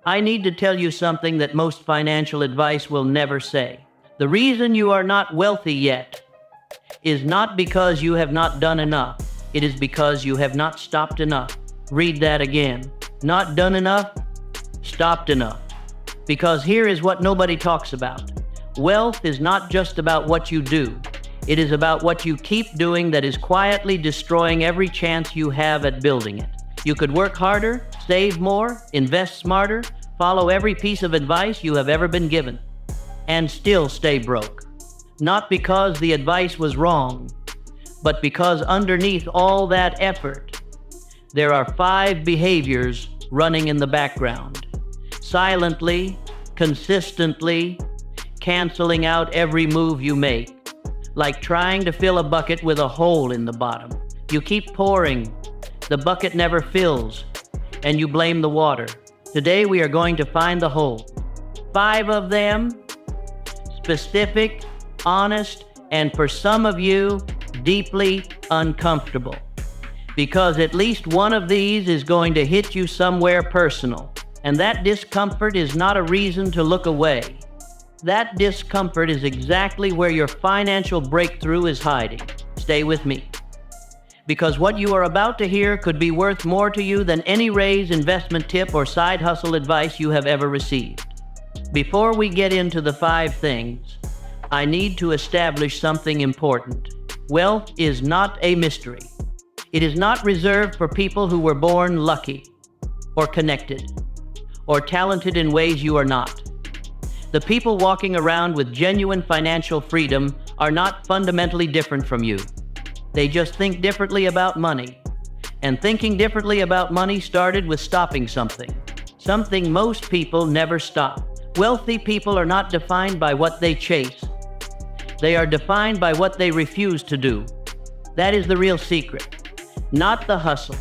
I need to tell you something that most financial advice will never say. The reason you are not wealthy yet is not because you have not done enough. It is because you have not stopped enough. Read that again. Not done enough, stopped enough. Because here is what nobody talks about. Wealth is not just about what you do. It is about what you keep doing that is quietly destroying every chance you have at building it. You could work harder, save more, invest smarter, follow every piece of advice you have ever been given, and still stay broke. Not because the advice was wrong, but because underneath all that effort, there are 5 behaviors running in the background, silently, consistently, canceling out every move you make, like trying to fill a bucket with a hole in the bottom. You keep pouring, the bucket never fills, and you blame the water. Today we are going to find the hole. 5 of them, specific, honest, and for some of you, deeply uncomfortable. Because at least one of these is going to hit you somewhere personal. And that discomfort is not a reason to look away. That discomfort is exactly where your financial breakthrough is hiding. Stay with me. Because what you are about to hear could be worth more to you than any raise, investment tip, or side hustle advice you have ever received. Before we get into the 5 things, I need to establish something important. Wealth is not a mystery. It is not reserved for people who were born lucky, or connected, or talented in ways you are not. The people walking around with genuine financial freedom are not fundamentally different from you. They just think differently about money. And thinking differently about money started with stopping something most people never stop. Wealthy people are not defined by what they chase. They are defined by what they refuse to do. That is the real secret. Not the hustle,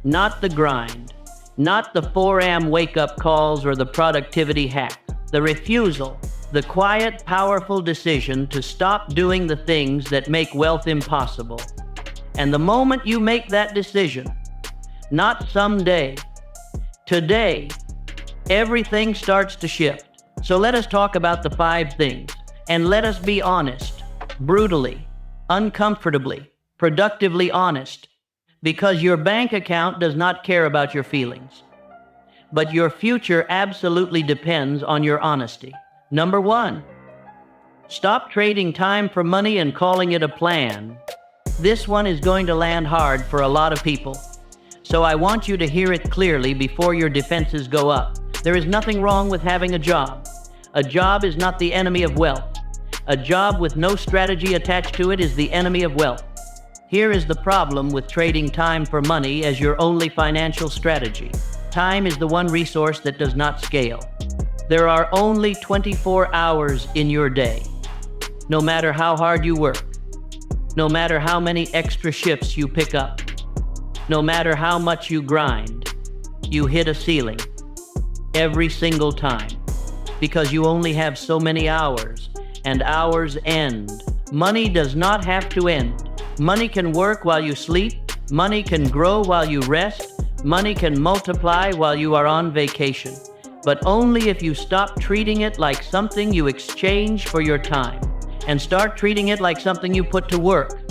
not the grind, not the 4 a.m. wake-up calls or the productivity hacks. The refusal, the quiet, powerful decision to stop doing the things that make wealth impossible. And the moment you make that decision, not someday, today, everything starts to shift. So let us talk about the 5 things, and let us be honest, brutally, uncomfortably, productively honest, because your bank account does not care about your feelings. But your future absolutely depends on your honesty. Number 1, stop trading time for money and calling it a plan. This one is going to land hard for a lot of people. So I want you to hear it clearly before your defenses go up. There is nothing wrong with having a job. A job is not the enemy of wealth. A job with no strategy attached to it is the enemy of wealth. Here is the problem with trading time for money as your only financial strategy. Time is the one resource that does not scale. There are only 24 hours in your day. No matter how hard you work, no matter how many extra shifts you pick up, no matter how much you grind, you hit a ceiling every single time because you only have so many hours, and hours end. Money does not have to end. Money can work while you sleep. Money can grow while you rest. Money can multiply while you are on vacation, but only if you stop treating it like something you exchange for your time and start treating it like something you put to work.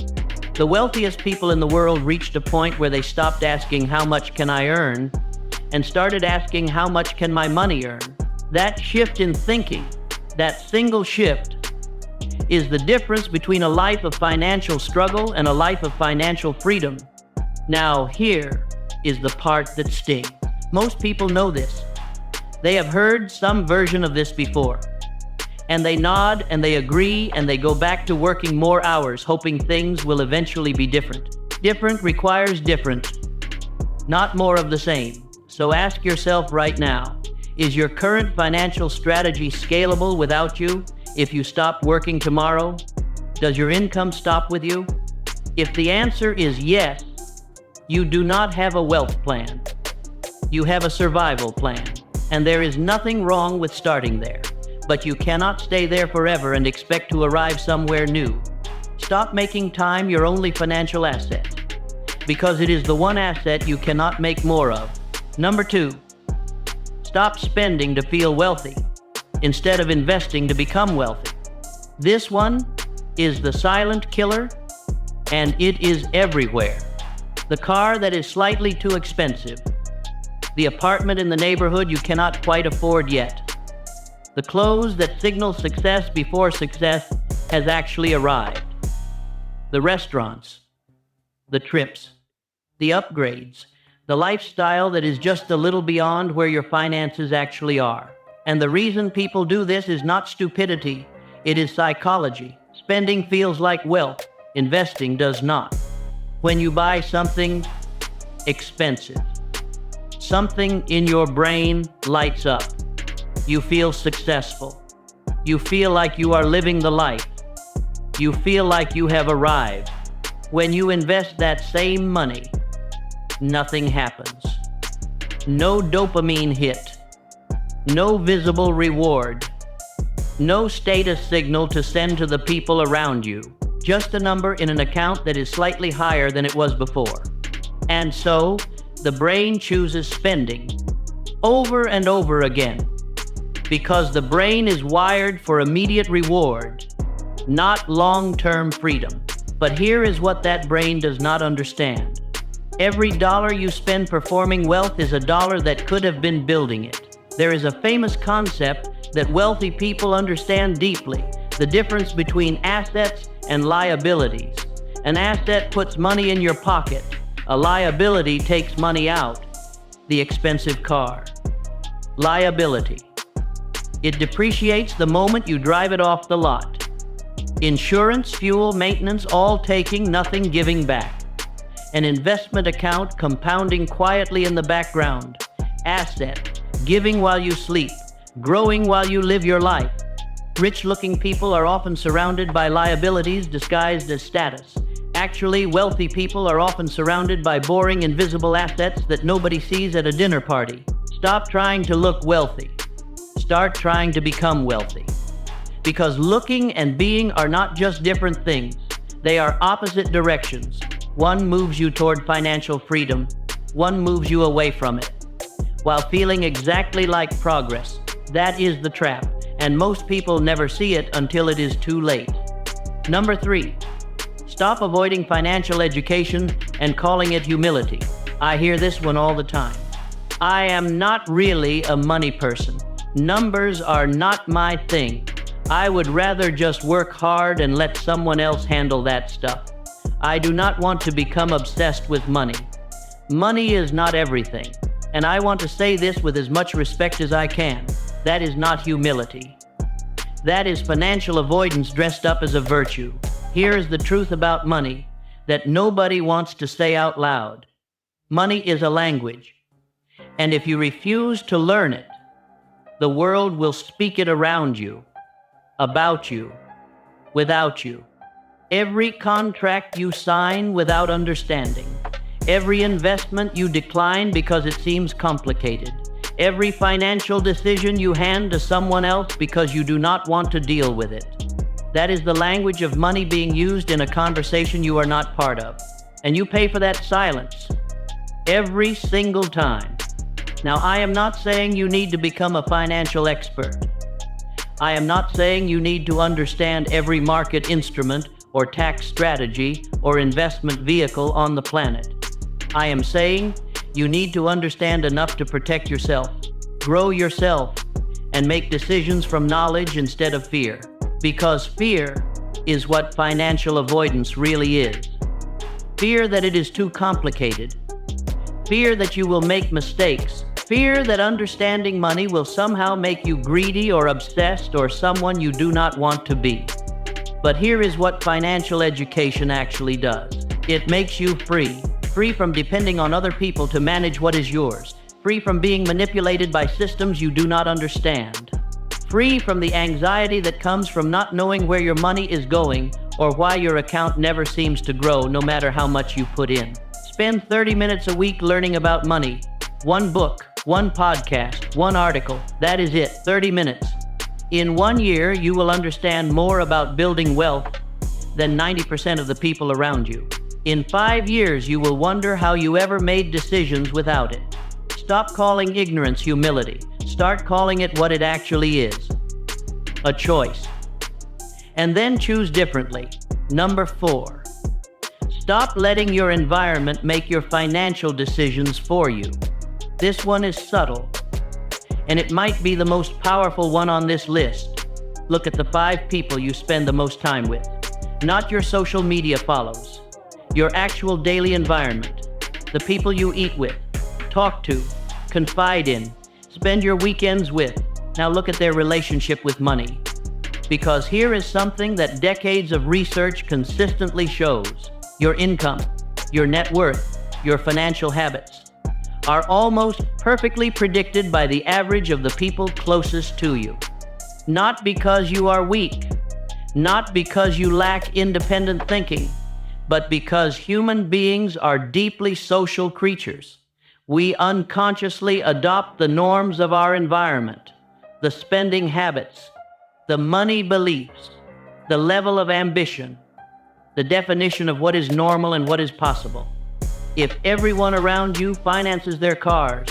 The wealthiest people in the world reached a point where they stopped asking, how much can I earn, and started asking, how much can my money earn? That shift in thinking, that single shift, is the difference between a life of financial struggle and a life of financial freedom. Now here is the part that stings. Most people know this. They have heard some version of this before. And they nod and they agree and they go back to working more hours, hoping things will eventually be different. Different requires different, not more of the same. So ask yourself right now, is your current financial strategy scalable without you? If you stop working tomorrow, does your income stop with you? If the answer is yes, you do not have a wealth plan. You have a survival plan, and there is nothing wrong with starting there. But you cannot stay there forever and expect to arrive somewhere new. Stop making time your only financial asset, because it is the one asset you cannot make more of. Number 2, Stop spending to feel wealthy instead of investing to become wealthy. This one is the silent killer, and it is everywhere. The car that is slightly too expensive. The apartment in the neighborhood you cannot quite afford yet. The clothes that signal success before success has actually arrived. The restaurants, the trips, the upgrades, the lifestyle that is just a little beyond where your finances actually are. And the reason people do this is not stupidity, it is psychology. Spending feels like wealth, investing does not. When you buy something expensive, something in your brain lights up. You feel successful. You feel like you are living the life. You feel like you have arrived. When you invest that same money, nothing happens. No dopamine hit. No visible reward. No status signal to send to the people around you. Just a number in an account that is slightly higher than it was before. And so, the brain chooses spending over and over again because the brain is wired for immediate reward, not long-term freedom. But here is what that brain does not understand. Every dollar you spend performing wealth is a dollar that could have been building it. There is a famous concept that wealthy people understand deeply, the difference between assets and liabilities. An asset puts money in your pocket. A liability takes money out. The expensive car. Liability. It depreciates the moment you drive it off the lot. Insurance, fuel, maintenance, all taking, nothing giving back. An investment account compounding quietly in the background. Asset, giving while you sleep, growing while you live your life. Rich-looking people are often surrounded by liabilities disguised as status. Actually, wealthy people are often surrounded by boring, invisible assets that nobody sees at a dinner party. Stop trying to look wealthy. Start trying to become wealthy. Because looking and being are not just different things. They are opposite directions. One moves you toward financial freedom. One moves you away from it. While feeling exactly like progress. That is the trap. And most people never see it until it is too late. Number 3. Stop avoiding financial education and calling it humility. I hear this one all the time. I am not really a money person. Numbers are not my thing. I would rather just work hard and let someone else handle that stuff. I do not want to become obsessed with money. Money is not everything. And I want to say this with as much respect as I can. That is not humility. That is financial avoidance dressed up as a virtue. Here is the truth about money that nobody wants to say out loud. Money is a language. And if you refuse to learn it, the world will speak it around you, about you, without you. Every contract you sign without understanding. Every investment you decline because it seems complicated. Every financial decision you hand to someone else because you do not want to deal with it. That is the language of money being used in a conversation you are not part of. And you pay for that silence. Every single time. Now, I am not saying you need to become a financial expert. I am not saying you need to understand every market instrument or tax strategy or investment vehicle on the planet. I am saying you need to understand enough to protect yourself, grow yourself, and make decisions from knowledge instead of fear. Because fear is what financial avoidance really is. Fear that it is too complicated. Fear that you will make mistakes. Fear that understanding money will somehow make you greedy or obsessed or someone you do not want to be. But here is what financial education actually does. It makes you free. Free from depending on other people to manage what is yours. Free from being manipulated by systems you do not understand. Free from the anxiety that comes from not knowing where your money is going or why your account never seems to grow no matter how much you put in. Spend 30 minutes a week learning about money. One book, one podcast, one article. That is it, 30 minutes. In 1 year, you will understand more about building wealth than 90% of the people around you. In 5 years, you will wonder how you ever made decisions without it. Stop calling ignorance humility. Start calling it what it actually is: a choice. And then choose differently. Number 4. Stop letting your environment make your financial decisions for you. This one is subtle, and it might be the most powerful one on this list. Look at the 5 people you spend the most time with. Not your social media follows. Your actual daily environment. The people you eat with, talk to, confide in, spend your weekends with. Now look at their relationship with money. Because here is something that decades of research consistently shows. Your income, your net worth, your financial habits are almost perfectly predicted by the average of the people closest to you. Not because you are weak, not because you lack independent thinking, but because human beings are deeply social creatures. We unconsciously adopt the norms of our environment, the spending habits, the money beliefs, the level of ambition, the definition of what is normal and what is possible. If everyone around you finances their cars,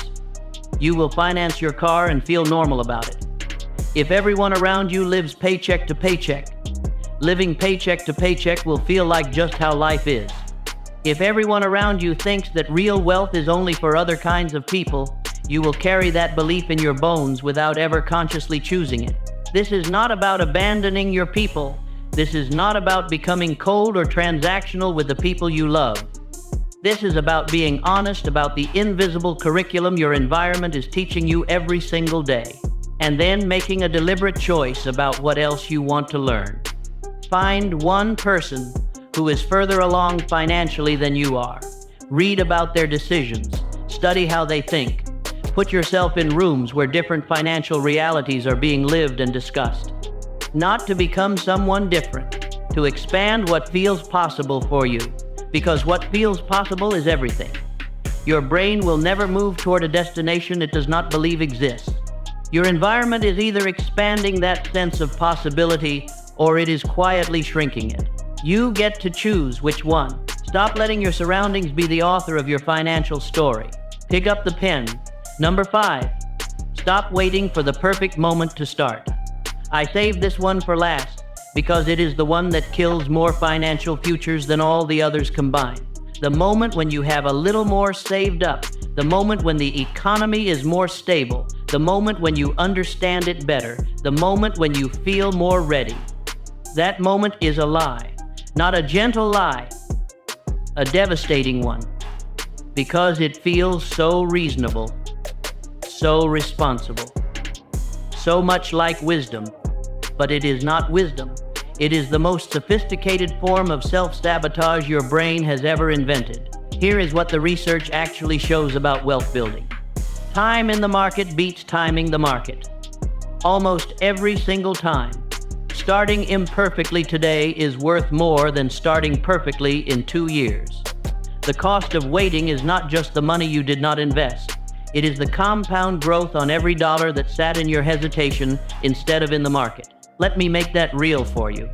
you will finance your car and feel normal about it. If everyone around you lives paycheck to paycheck, living paycheck to paycheck will feel like just how life is. If everyone around you thinks that real wealth is only for other kinds of people, you will carry that belief in your bones without ever consciously choosing it. This is not about abandoning your people. This is not about becoming cold or transactional with the people you love. This is about being honest about the invisible curriculum your environment is teaching you every single day, and then making a deliberate choice about what else you want to learn. Find one person who is further along financially than you are. Read about their decisions. Study how they think. Put yourself in rooms where different financial realities are being lived and discussed. Not to become someone different, to expand what feels possible for you, because what feels possible is everything. Your brain will never move toward a destination it does not believe exists. Your environment is either expanding that sense of possibility or it is quietly shrinking it. You get to choose which one. Stop letting your surroundings be the author of your financial story. Pick up the pen. Number 5, stop waiting for the perfect moment to start. I saved this one for last because it is the one that kills more financial futures than all the others combined. The moment when you have a little more saved up, the moment when the economy is more stable, the moment when you understand it better, the moment when you feel more ready. That moment is a lie. Not a gentle lie, a devastating one, because it feels so reasonable, so responsible, so much like wisdom, but it is not wisdom. It is the most sophisticated form of self-sabotage your brain has ever invented. Here is what the research actually shows about wealth building. Time in the market beats timing the market. Almost every single time. Starting imperfectly today is worth more than starting perfectly in 2 years. The cost of waiting is not just the money you did not invest. It is the compound growth on every dollar that sat in your hesitation instead of in the market. Let me make that real for you.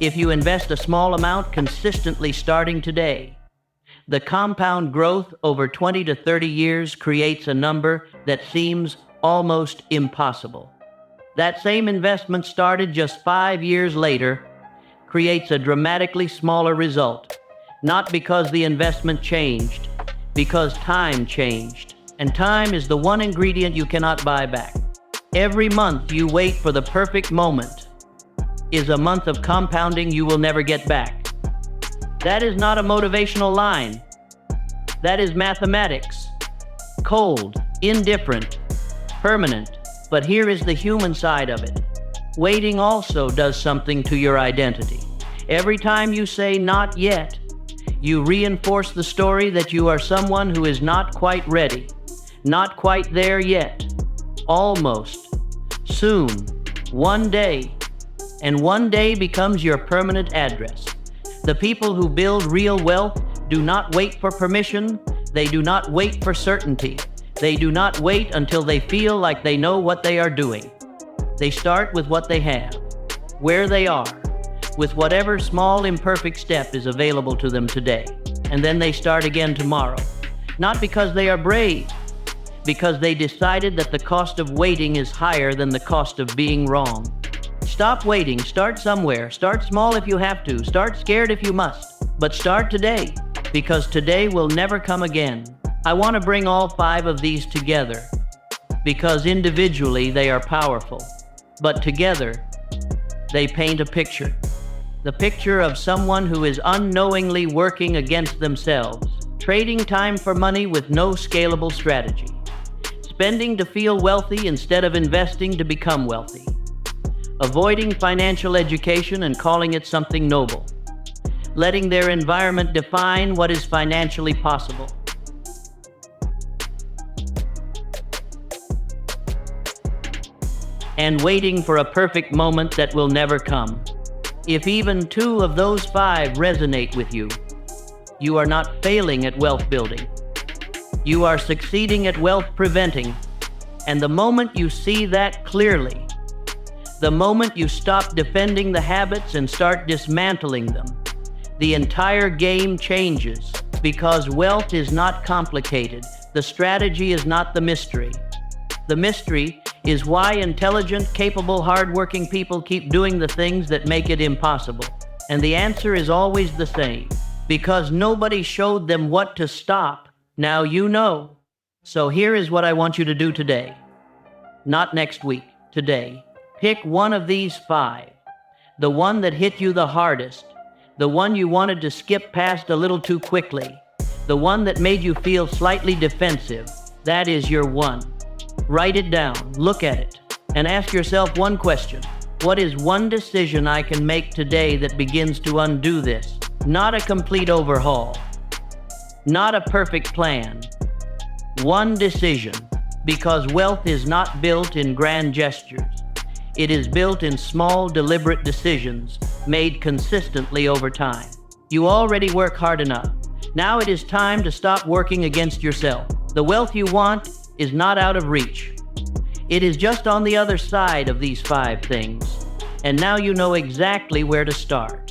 If you invest a small amount consistently starting today, the compound growth over 20 to 30 years creates a number that seems almost impossible. That same investment started just 5 years later creates a dramatically smaller result, not because the investment changed, because time changed. And time is the one ingredient you cannot buy back. Every month you wait for the perfect moment is a month of compounding you will never get back. That is not a motivational line. That is mathematics. Cold, indifferent, permanent. But here is the human side of it. Waiting also does something to your identity. Every time you say not yet, you reinforce the story that you are someone who is not quite ready, not quite there yet, almost, soon, one day, and one day becomes your permanent address. The people who build real wealth do not wait for permission, they do not wait for certainty. They do not wait until they feel like they know what they are doing. They start with what they have, where they are, with whatever small imperfect step is available to them today. And then they start again tomorrow. Not because they are brave, because they decided that the cost of waiting is higher than the cost of being wrong. Stop waiting. Start somewhere. Start small if you have to. Start scared if you must. But start today, because today will never come again. I want to bring all 5 of these together, because individually they are powerful, but together they paint a picture. The picture of someone who is unknowingly working against themselves, trading time for money with no scalable strategy, spending to feel wealthy instead of investing to become wealthy, avoiding financial education and calling it something noble, letting their environment define what is financially possible, and waiting for a perfect moment that will never come. If even 2 of those 5 resonate with you, you are not failing at wealth building. You are succeeding at wealth preventing. And the moment you see that clearly, the moment you stop defending the habits and start dismantling them, the entire game changes, because wealth is not complicated. The strategy is not the mystery. The mystery is why intelligent, capable, hardworking people keep doing the things that make it impossible. And the answer is always the same. Because nobody showed them what to stop. Now you know. So here is what I want you to do today. Not next week, today. Pick one of these 5. The one that hit you the hardest. The one you wanted to skip past a little too quickly. The one that made you feel slightly defensive. That is your one. Write it down, look at it, and ask yourself one question. What is one decision I can make today that begins to undo this? Not a complete overhaul. Not a perfect plan. One decision. Because wealth is not built in grand gestures. It is built in small, deliberate decisions made consistently over time. You already work hard enough. Now it is time to stop working against yourself. The wealth you want is not out of reach. It is just on the other side of these 5 things. And now you know exactly where to start.